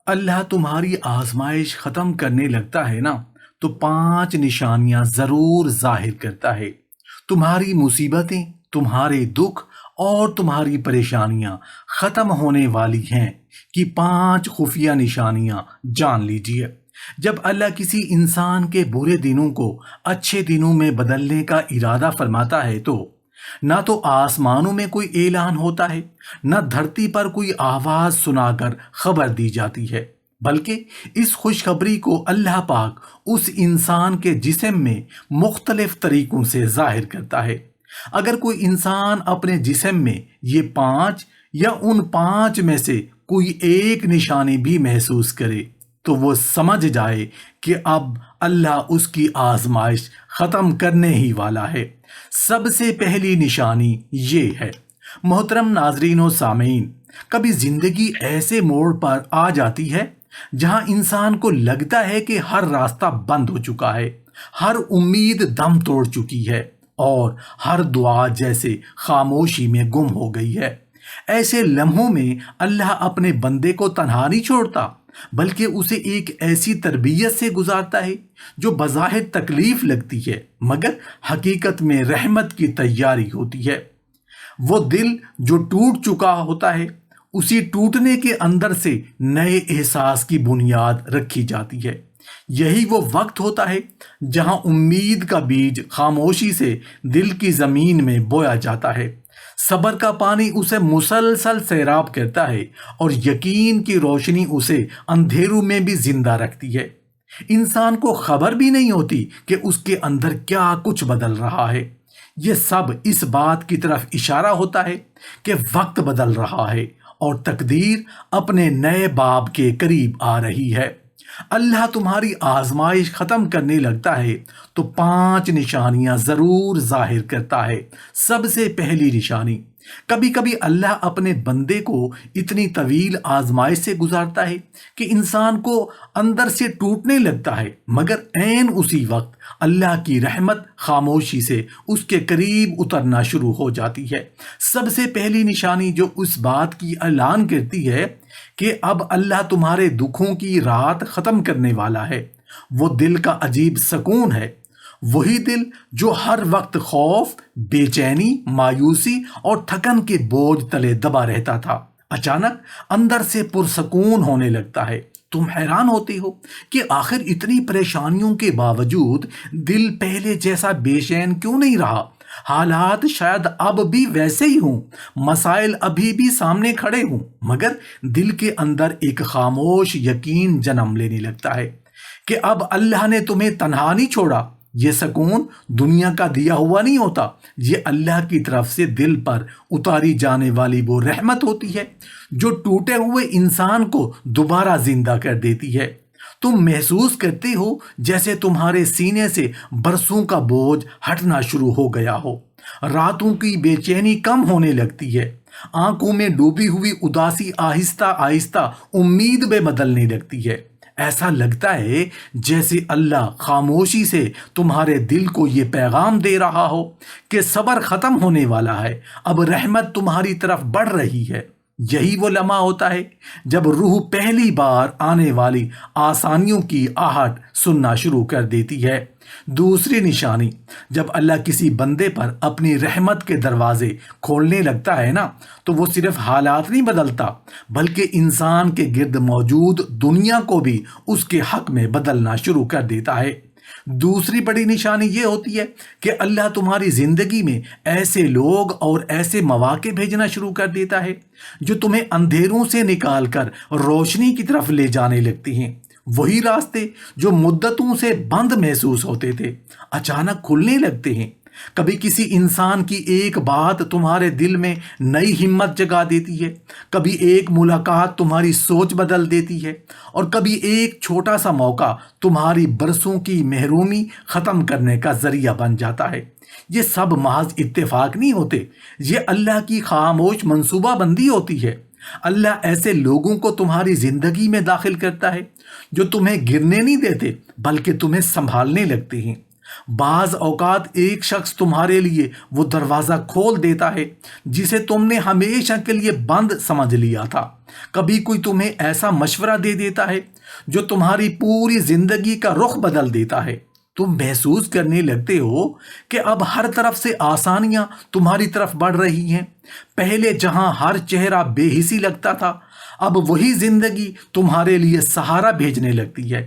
اللہ تمہاری آزمائش ختم کرنے لگتا ہے نا تو 5 نشانیاں ضرور ظاہر کرتا ہے۔ تمہاری مصیبتیں، تمہارے دکھ اور تمہاری پریشانیاں ختم ہونے والی ہیں کہ 5 خفیہ نشانیاں جان لیجئے۔ جب اللہ کسی انسان کے برے دنوں کو اچھے دنوں میں بدلنے کا ارادہ فرماتا ہے تو نہ تو آسمانوں میں کوئی اعلان ہوتا ہے، نہ دھرتی پر کوئی آواز سنا کر خبر دی جاتی ہے، بلکہ اس خوشخبری کو اللہ پاک اس انسان کے جسم میں مختلف طریقوں سے ظاہر کرتا ہے۔ اگر کوئی انسان اپنے جسم میں یہ 5 یا ان 5 میں سے کوئی ایک نشانی بھی محسوس کرے تو وہ سمجھ جائے کہ اب اللہ اس کی آزمائش ختم کرنے ہی والا ہے۔ سب سے پہلی نشانی یہ ہے۔ محترم ناظرین و سامعین، کبھی زندگی ایسے موڑ پر آ جاتی ہے جہاں انسان کو لگتا ہے کہ ہر راستہ بند ہو چکا ہے، ہر امید دم توڑ چکی ہے اور ہر دعا جیسے خاموشی میں گم ہو گئی ہے۔ ایسے لمحوں میں اللہ اپنے بندے کو تنہا نہیں چھوڑتا، بلکہ اسے ایک ایسی تربیت سے گزارتا ہے جو بظاہر تکلیف لگتی ہے مگر حقیقت میں رحمت کی تیاری ہوتی ہے۔ وہ دل جو ٹوٹ چکا ہوتا ہے، اسی ٹوٹنے کے اندر سے نئے احساس کی بنیاد رکھی جاتی ہے۔ یہی وہ وقت ہوتا ہے جہاں امید کا بیج خاموشی سے دل کی زمین میں بویا جاتا ہے۔ صبر کا پانی اسے مسلسل سیراب کرتا ہے اور یقین کی روشنی اسے اندھیروں میں بھی زندہ رکھتی ہے۔ انسان کو خبر بھی نہیں ہوتی کہ اس کے اندر کیا کچھ بدل رہا ہے۔ یہ سب اس بات کی طرف اشارہ ہوتا ہے کہ وقت بدل رہا ہے اور تقدیر اپنے نئے باب کے قریب آ رہی ہے۔ اللہ تمہاری آزمائش ختم کرنے لگتا ہے تو 5 نشانیاں ضرور ظاہر کرتا ہے۔ سب سے پہلی نشانی، کبھی کبھی اللہ اپنے بندے کو اتنی طویل آزمائش سے گزارتا ہے کہ انسان کو اندر سے ٹوٹنے لگتا ہے، مگر عین اسی وقت اللہ کی رحمت خاموشی سے اس کے قریب اترنا شروع ہو جاتی ہے۔ سب سے پہلی نشانی جو اس بات کی اعلان کرتی ہے کہ اب اللہ تمہارے دکھوں کی رات ختم کرنے والا ہے، وہ دل کا عجیب سکون ہے۔ وہی دل جو ہر وقت خوف، بے چینی، مایوسی اور تھکن کے بوجھ تلے دبا رہتا تھا، اچانک اندر سے پرسکون ہونے لگتا ہے۔ تم حیران ہوتے ہو کہ آخر اتنی پریشانیوں کے باوجود دل پہلے جیسا بے چین کیوں نہیں رہا؟ حالات شاید اب بھی ویسے ہی ہوں، مسائل ابھی بھی سامنے کھڑے ہوں، مگر دل کے اندر ایک خاموش یقین جنم لینے لگتا ہے کہ اب اللہ نے تمہیں تنہا نہیں چھوڑا۔ یہ سکون دنیا کا دیا ہوا نہیں ہوتا، یہ اللہ کی طرف سے دل پر اتاری جانے والی وہ رحمت ہوتی ہے جو ٹوٹے ہوئے انسان کو دوبارہ زندہ کر دیتی ہے۔ تم محسوس کرتے ہو جیسے تمہارے سینے سے برسوں کا بوجھ ہٹنا شروع ہو گیا ہو، راتوں کی بے چینی کم ہونے لگتی ہے، آنکھوں میں ڈوبی ہوئی اداسی آہستہ آہستہ امید میں بدلنے لگتی ہے۔ ایسا لگتا ہے جیسے اللہ خاموشی سے تمہارے دل کو یہ پیغام دے رہا ہو کہ صبر ختم ہونے والا ہے، اب رحمت تمہاری طرف بڑھ رہی ہے۔ یہی وہ لمحہ ہوتا ہے جب روح پہلی بار آنے والی آسانیوں کی آہٹ سننا شروع کر دیتی ہے۔ دوسری نشانی، جب اللہ کسی بندے پر اپنی رحمت کے دروازے کھولنے لگتا ہے نا تو وہ صرف حالات نہیں بدلتا، بلکہ انسان کے گرد موجود دنیا کو بھی اس کے حق میں بدلنا شروع کر دیتا ہے۔ دوسری بڑی نشانی یہ ہوتی ہے کہ اللہ تمہاری زندگی میں ایسے لوگ اور ایسے مواقع بھیجنا شروع کر دیتا ہے جو تمہیں اندھیروں سے نکال کر روشنی کی طرف لے جانے لگتی ہیں۔ وہی راستے جو مدتوں سے بند محسوس ہوتے تھے اچانک کھلنے لگتے ہیں۔ کبھی کسی انسان کی ایک بات تمہارے دل میں نئی ہمت جگا دیتی ہے، کبھی ایک ملاقات تمہاری سوچ بدل دیتی ہے، اور کبھی ایک چھوٹا سا موقع تمہاری برسوں کی محرومی ختم کرنے کا ذریعہ بن جاتا ہے۔ یہ سب محض اتفاق نہیں ہوتے، یہ اللہ کی خاموش منصوبہ بندی ہوتی ہے۔ اللہ ایسے لوگوں کو تمہاری زندگی میں داخل کرتا ہے جو تمہیں گرنے نہیں دیتے بلکہ تمہیں سنبھالنے لگتے ہیں۔ بعض اوقات ایک شخص تمہارے لیے وہ دروازہ کھول دیتا ہے جسے تم نے ہمیشہ کے لیے بند سمجھ لیا تھا۔ کبھی کوئی تمہیں ایسا مشورہ دے دیتا ہے جو تمہاری پوری زندگی کا رخ بدل دیتا ہے۔ تم محسوس کرنے لگتے ہو کہ اب ہر طرف سے آسانیاں تمہاری طرف بڑھ رہی ہیں۔ پہلے جہاں ہر چہرہ بے حسی لگتا تھا، اب وہی زندگی تمہارے لیے سہارا بھیجنے لگتی ہے۔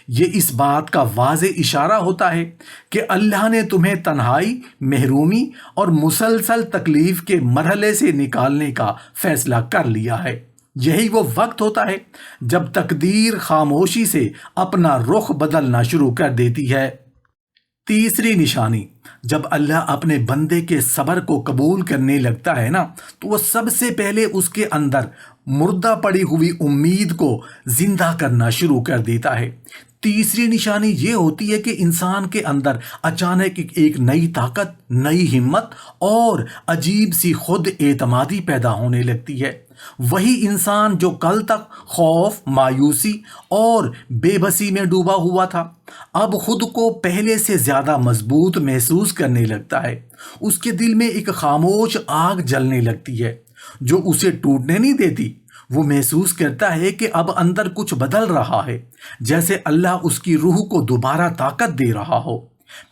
یہ اس بات کا واضح اشارہ ہوتا ہے کہ اللہ نے تمہیں تنہائی، محرومی اور مسلسل تکلیف کے مرحلے سے نکالنے کا فیصلہ کر لیا ہے۔ یہی وہ وقت ہوتا ہے جب تقدیر خاموشی سے اپنا رخ بدلنا شروع کر دیتی ہے۔ تیسری نشانی، جب اللہ اپنے بندے کے صبر کو قبول کرنے لگتا ہے نا، تو وہ سب سے پہلے اس کے اندر مردہ پڑی ہوئی امید کو زندہ کرنا شروع کر دیتا ہے۔ تیسری نشانی یہ ہوتی ہے کہ انسان کے اندر اچانک ایک نئی طاقت، نئی ہمت اور عجیب سی خود اعتمادی پیدا ہونے لگتی ہے۔ وہی انسان جو کل تک خوف، مایوسی اور بے بسی میں ڈوبا ہوا تھا، اب خود کو پہلے سے زیادہ مضبوط محسوس کرنے لگتا ہے۔ اس کے دل میں ایک خاموش آگ جلنے لگتی ہے جو اسے ٹوٹنے نہیں دیتی۔ وہ محسوس کرتا ہے کہ اب اندر کچھ بدل رہا ہے، جیسے اللہ اس کی روح کو دوبارہ طاقت دے رہا ہو۔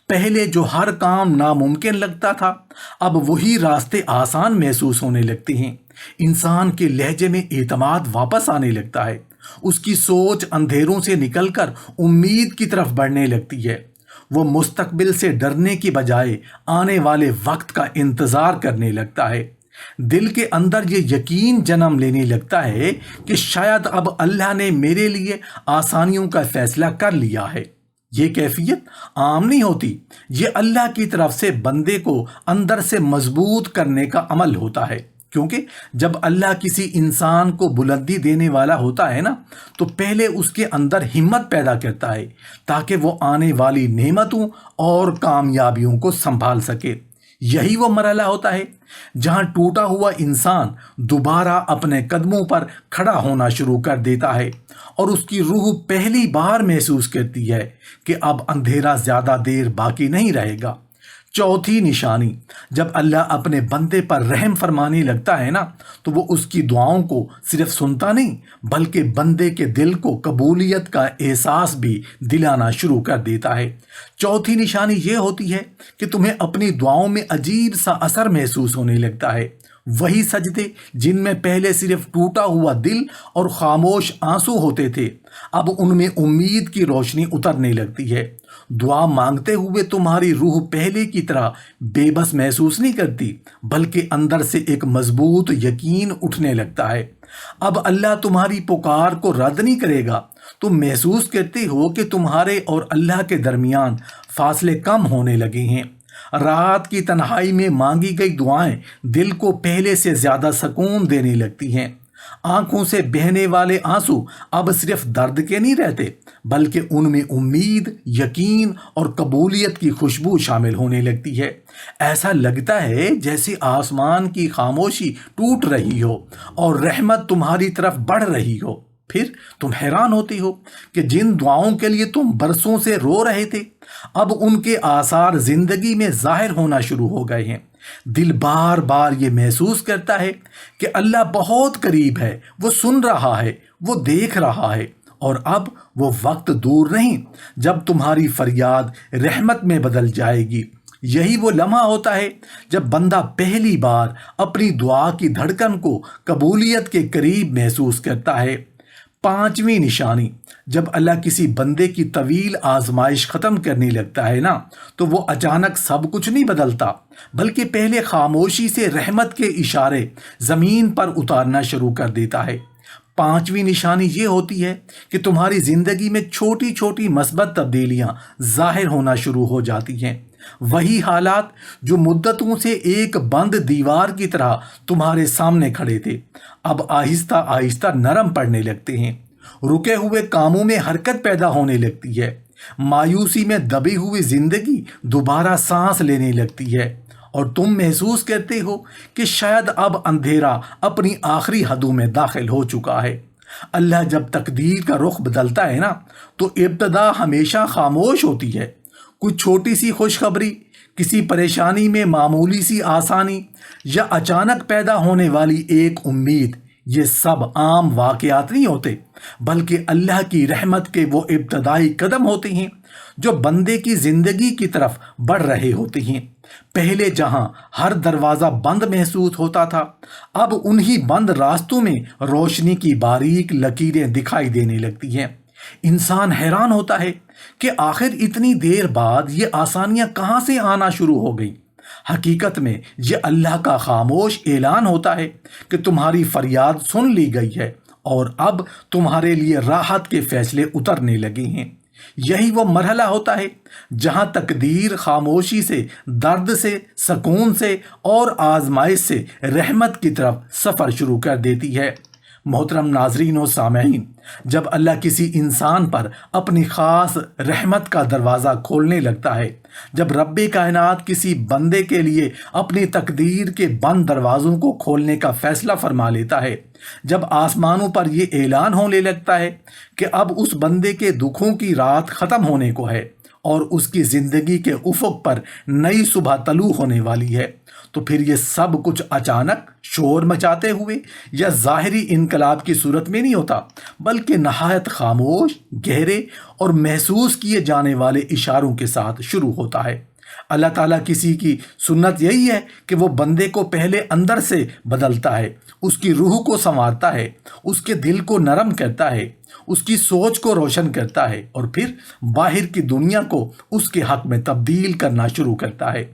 پہلے جو ہر کام ناممکن لگتا تھا، اب وہی راستے آسان محسوس ہونے لگتے ہیں۔ انسان کے لہجے میں اعتماد واپس آنے لگتا ہے۔ اس کی سوچ اندھیروں سے نکل کر امید کی طرف بڑھنے لگتی ہے۔ وہ مستقبل سے ڈرنے کی بجائے آنے والے وقت کا انتظار کرنے لگتا ہے۔ دل کے اندر یہ یقین جنم لینے لگتا ہے کہ شاید اب اللہ نے میرے لیے آسانیوں کا فیصلہ کر لیا ہے۔ یہ کیفیت عام نہیں ہوتی، یہ اللہ کی طرف سے بندے کو اندر سے مضبوط کرنے کا عمل ہوتا ہے۔ کیونکہ جب اللہ کسی انسان کو بلندی دینے والا ہوتا ہے نا، تو پہلے اس کے اندر ہمت پیدا کرتا ہے تاکہ وہ آنے والی نعمتوں اور کامیابیوں کو سنبھال سکے۔ یہی وہ مرحلہ ہوتا ہے جہاں ٹوٹا ہوا انسان دوبارہ اپنے قدموں پر کھڑا ہونا شروع کر دیتا ہے اور اس کی روح پہلی بار محسوس کرتی ہے کہ اب اندھیرا زیادہ دیر باقی نہیں رہے گا۔ چوتھی نشانی، جب اللہ اپنے بندے پر رحم فرمانے لگتا ہے نا، تو وہ اس کی دعاؤں کو صرف سنتا نہیں بلکہ بندے کے دل کو قبولیت کا احساس بھی دلانا شروع کر دیتا ہے۔ چوتھی نشانی یہ ہوتی ہے کہ تمہیں اپنی دعاؤں میں عجیب سا اثر محسوس ہونے لگتا ہے۔ وہی سجدے جن میں پہلے صرف ٹوٹا ہوا دل اور خاموش آنسو ہوتے تھے، اب ان میں امید کی روشنی اترنے لگتی ہے۔ دعا مانگتے ہوئے تمہاری روح پہلے کی طرح بے بس محسوس نہیں کرتی، بلکہ اندر سے ایک مضبوط یقین اٹھنے لگتا ہے۔ اب اللہ تمہاری پکار کو رد نہیں کرے گا۔ تم محسوس کرتے ہو کہ تمہارے اور اللہ کے درمیان فاصلے کم ہونے لگے ہیں۔ رات کی تنہائی میں مانگی گئی دعائیں دل کو پہلے سے زیادہ سکون دینے لگتی ہیں۔ آنکھوں سے بہنے والے آنسو اب صرف درد کے نہیں رہتے، بلکہ ان میں امید، یقین اور قبولیت کی خوشبو شامل ہونے لگتی ہے۔ ایسا لگتا ہے جیسے آسمان کی خاموشی ٹوٹ رہی ہو اور رحمت تمہاری طرف بڑھ رہی ہو۔ پھر تم حیران ہوتے ہو کہ جن دعاؤں کے لیے تم برسوں سے رو رہے تھے، اب ان کے آثار زندگی میں ظاہر ہونا شروع ہو گئے ہیں۔ دل بار بار یہ محسوس کرتا ہے کہ اللہ بہت قریب ہے، وہ سن رہا ہے، وہ دیکھ رہا ہے، اور اب وہ وقت دور نہیں جب تمہاری فریاد رحمت میں بدل جائے گی۔ یہی وہ لمحہ ہوتا ہے جب بندہ پہلی بار اپنی دعا کی دھڑکن کو قبولیت کے قریب محسوس کرتا ہے۔ پانچویں نشانی، جب اللہ کسی بندے کی طویل آزمائش ختم کرنے لگتا ہے نا، تو وہ اچانک سب کچھ نہیں بدلتا، بلکہ پہلے خاموشی سے رحمت کے اشارے زمین پر اتارنا شروع کر دیتا ہے۔ پانچویں نشانی یہ ہوتی ہے کہ تمہاری زندگی میں چھوٹی چھوٹی مثبت تبدیلیاں ظاہر ہونا شروع ہو جاتی ہیں۔ وہی حالات جو مدتوں سے ایک بند دیوار کی طرح تمہارے سامنے کھڑے تھے، اب آہستہ آہستہ نرم پڑنے لگتے ہیں۔ رکے ہوئے کاموں میں حرکت پیدا ہونے لگتی ہے۔ مایوسی میں دبی ہوئی زندگی دوبارہ سانس لینے لگتی ہے، اور تم محسوس کرتے ہو کہ شاید اب اندھیرا اپنی آخری حدوں میں داخل ہو چکا ہے۔ اللہ جب تقدیر کا رخ بدلتا ہے نا، تو ابتدا ہمیشہ خاموش ہوتی ہے۔ کوئی چھوٹی سی خوشخبری، کسی پریشانی میں معمولی سی آسانی یا اچانک پیدا ہونے والی ایک امید، یہ سب عام واقعات نہیں ہوتے، بلکہ اللہ کی رحمت کے وہ ابتدائی قدم ہوتے ہیں جو بندے کی زندگی کی طرف بڑھ رہے ہوتے ہیں۔ پہلے جہاں ہر دروازہ بند محسوس ہوتا تھا، اب انہی بند راستوں میں روشنی کی باریک لکیریں دکھائی دینے لگتی ہیں۔ انسان حیران ہوتا ہے کہ آخر اتنی دیر بعد یہ آسانیاں کہاں سے آنا شروع ہو گئی۔ حقیقت میں یہ اللہ کا خاموش اعلان ہوتا ہے کہ تمہاری فریاد سن لی گئی ہے اور اب تمہارے لیے راحت کے فیصلے اترنے لگے ہیں۔ یہی وہ مرحلہ ہوتا ہے جہاں تقدیر خاموشی سے، درد سے، سکون سے اور آزمائش سے رحمت کی طرف سفر شروع کر دیتی ہے۔ محترم ناظرین و سامعین، جب اللہ کسی انسان پر اپنی خاص رحمت کا دروازہ کھولنے لگتا ہے، جب رب کائنات کسی بندے کے لیے اپنی تقدیر کے بند دروازوں کو کھولنے کا فیصلہ فرما لیتا ہے، جب آسمانوں پر یہ اعلان ہونے لگتا ہے کہ اب اس بندے کے دکھوں کی رات ختم ہونے کو ہے اور اس کی زندگی کے افق پر نئی صبح طلوع ہونے والی ہے، تو پھر یہ سب کچھ اچانک شور مچاتے ہوئے یا ظاہری انقلاب کی صورت میں نہیں ہوتا، بلکہ نہایت خاموش، گہرے اور محسوس کیے جانے والے اشاروں کے ساتھ شروع ہوتا ہے۔ اللہ تعالیٰ کسی کی سنت یہی ہے کہ وہ بندے کو پہلے اندر سے بدلتا ہے، اس کی روح کو سنوارتا ہے، اس کے دل کو نرم کرتا ہے، اس کی سوچ کو روشن کرتا ہے اور پھر باہر کی دنیا کو اس کے حق میں تبدیل کرنا شروع کرتا ہے۔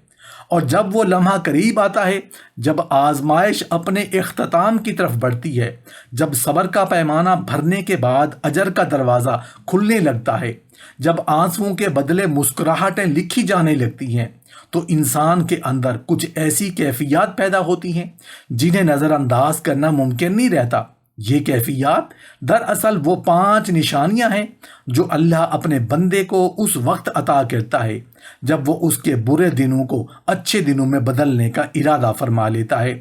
اور جب وہ لمحہ قریب آتا ہے، جب آزمائش اپنے اختتام کی طرف بڑھتی ہے، جب صبر کا پیمانہ بھرنے کے بعد اجر کا دروازہ کھلنے لگتا ہے، جب آنسوؤں کے بدلے مسکراہٹیں لکھی جانے لگتی ہیں، تو انسان کے اندر کچھ ایسی کیفیات پیدا ہوتی ہیں جنہیں نظر انداز کرنا ممکن نہیں رہتا۔ یہ کیفیات دراصل وہ 5 نشانیاں ہیں جو اللہ اپنے بندے کو اس وقت عطا کرتا ہے جب وہ اس کے برے دنوں کو اچھے دنوں میں بدلنے کا ارادہ فرما لیتا ہے۔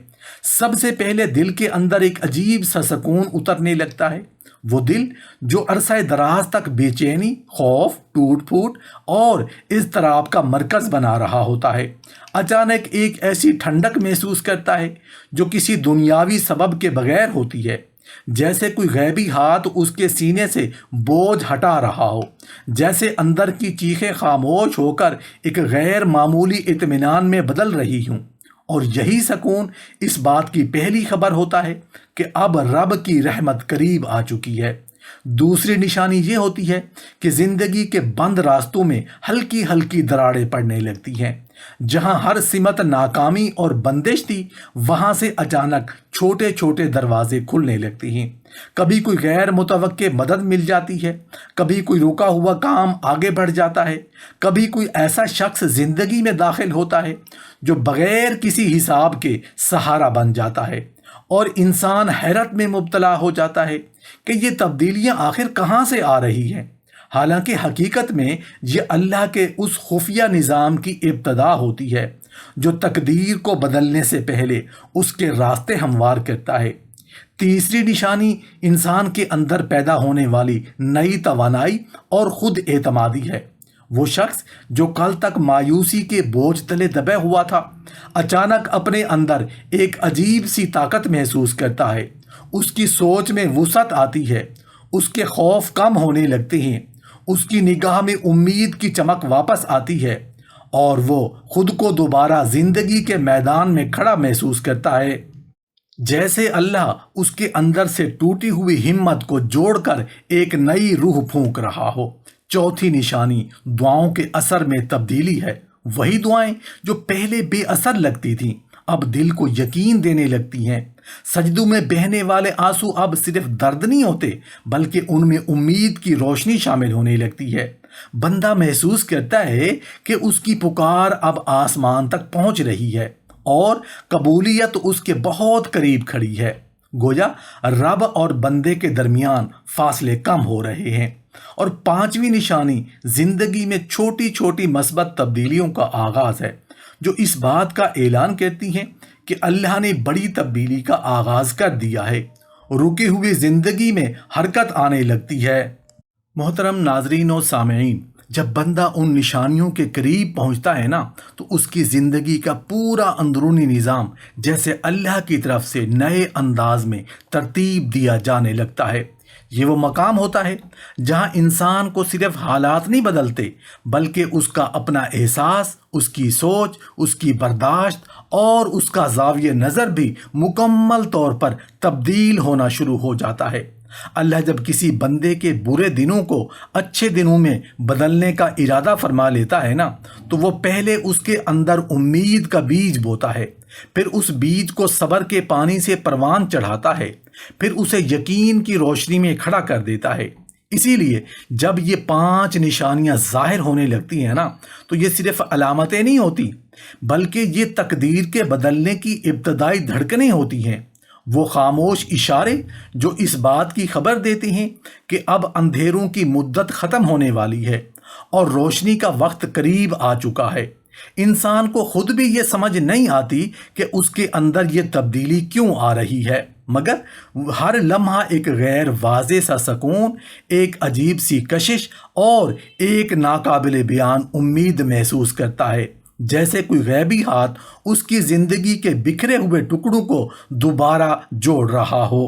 سب سے پہلے دل کے اندر ایک عجیب سا سکون اترنے لگتا ہے۔ وہ دل جو عرصہ دراز تک بے چینی، خوف، ٹوٹ پھوٹ اور اضطراب کا مرکز بنا رہا ہوتا ہے، اچانک ایک ایسی ٹھنڈک محسوس کرتا ہے جو کسی دنیاوی سبب کے بغیر ہوتی ہے، جیسے کوئی غیبی ہاتھ اس کے سینے سے بوجھ ہٹا رہا ہو، جیسے اندر کی چیخیں خاموش ہو کر ایک غیر معمولی اطمینان میں بدل رہی ہوں۔ اور یہی سکون اس بات کی پہلی خبر ہوتا ہے کہ اب رب کی رحمت قریب آ چکی ہے۔ دوسری نشانی یہ ہوتی ہے کہ زندگی کے بند راستوں میں ہلکی ہلکی دراڑیں پڑنے لگتی ہیں۔ جہاں ہر سمت ناکامی اور بندش تھی، وہاں سے اچانک چھوٹے چھوٹے دروازے کھلنے لگتے ہیں۔ کبھی کوئی غیر متوقع مدد مل جاتی ہے، کبھی کوئی رکا ہوا کام آگے بڑھ جاتا ہے، کبھی کوئی ایسا شخص زندگی میں داخل ہوتا ہے جو بغیر کسی حساب کے سہارا بن جاتا ہے، اور انسان حیرت میں مبتلا ہو جاتا ہے کہ یہ تبدیلیاں آخر کہاں سے آ رہی ہیں، حالانکہ حقیقت میں یہ اللہ کے اس خفیہ نظام کی ابتدا ہوتی ہے جو تقدیر کو بدلنے سے پہلے اس کے راستے ہموار کرتا ہے۔ تیسری نشانی انسان کے اندر پیدا ہونے والی نئی توانائی اور خود اعتمادی ہے۔ وہ شخص جو کل تک مایوسی کے بوجھ تلے دبے ہوا تھا، اچانک اپنے اندر ایک عجیب سی طاقت محسوس کرتا ہے۔ اس کی سوچ میں وسعت آتی ہے، اس کے خوف کم ہونے لگتے ہیں، اس کی نگاہ میں امید کی چمک واپس آتی ہے، اور وہ خود کو دوبارہ زندگی کے میدان میں کھڑا محسوس کرتا ہے، جیسے اللہ اس کے اندر سے ٹوٹی ہوئی ہمت کو جوڑ کر ایک نئی روح پھونک رہا ہو۔ چوتھی نشانی دعاؤں کے اثر میں تبدیلی ہے۔ وہی دعائیں جو پہلے بے اثر لگتی تھیں، اب دل کو یقین دینے لگتی ہیں۔ سجدوں میں بہنے والے آنسو اب صرف درد نہیں ہوتے، بلکہ ان میں امید کی روشنی شامل ہونے لگتی ہے۔ بندہ محسوس کرتا ہے کہ اس کی پکار اب آسمان تک پہنچ رہی ہے اور قبولیت اس کے بہت قریب کھڑی ہے۔ گویا رب اور بندے کے درمیان فاصلے کم ہو رہے ہیں۔ اور پانچویں نشانی زندگی میں چھوٹی چھوٹی مثبت تبدیلیوں کا آغاز ہے، جو اس بات کا اعلان کرتی ہیں کہ اللہ نے بڑی تبدیلی کا آغاز کر دیا ہے۔ رکی ہوئی زندگی میں حرکت آنے لگتی ہے۔ محترم ناظرین و سامعین، جب بندہ ان نشانیوں کے قریب پہنچتا ہے نا تو اس کی زندگی کا پورا اندرونی نظام جیسے اللہ کی طرف سے نئے انداز میں ترتیب دیا جانے لگتا ہے۔ یہ وہ مقام ہوتا ہے جہاں انسان کو صرف حالات نہیں بدلتے بلکہ اس کا اپنا احساس، اس کی سوچ، اس کی برداشت اور اس کا زاویہ نظر بھی مکمل طور پر تبدیل ہونا شروع ہو جاتا ہے۔ اللہ جب کسی بندے کے برے دنوں کو اچھے دنوں میں بدلنے کا ارادہ فرما لیتا ہے نا تو وہ پہلے اس کے اندر امید کا بیج بوتا ہے، پھر اس بیج کو صبر کے پانی سے پروان چڑھاتا ہے، پھر اسے یقین کی روشنی میں کھڑا کر دیتا ہے۔ اسی لیے جب یہ 5 نشانیاں ظاہر ہونے لگتی ہیں نا تو یہ صرف علامتیں نہیں ہوتی بلکہ یہ تقدیر کے بدلنے کی ابتدائی دھڑکنیں ہوتی ہیں، وہ خاموش اشارے جو اس بات کی خبر دیتی ہیں کہ اب اندھیروں کی مدت ختم ہونے والی ہے اور روشنی کا وقت قریب آ چکا ہے۔ انسان کو خود بھی یہ سمجھ نہیں آتی کہ اس کے اندر یہ تبدیلی کیوں آ رہی ہے، مگر ہر لمحہ ایک غیر واضح سا سکون، ایک عجیب سی کشش اور ایک ناقابل بیان امید محسوس کرتا ہے، جیسے کوئی غیبی ہاتھ اس کی زندگی کے بکھرے ہوئے ٹکڑوں کو دوبارہ جوڑ رہا ہو۔